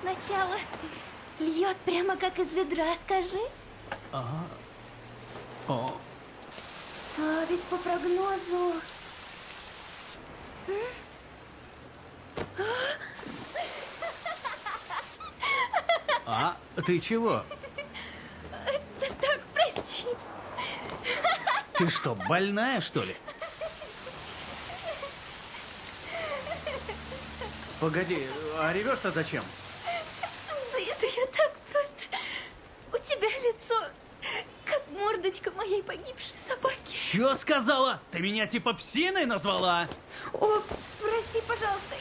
сначала. Льет прямо как из ведра, скажи. А ведь по прогнозу... Ты чего? Да так, прости. Ты что, больная, что ли? Погоди, а ревешь-то зачем? Да это я так просто... У тебя лицо, как мордочка моей погибшей собаки. Чё сказала? Ты меня типа псиной назвала? О, прости, пожалуйста.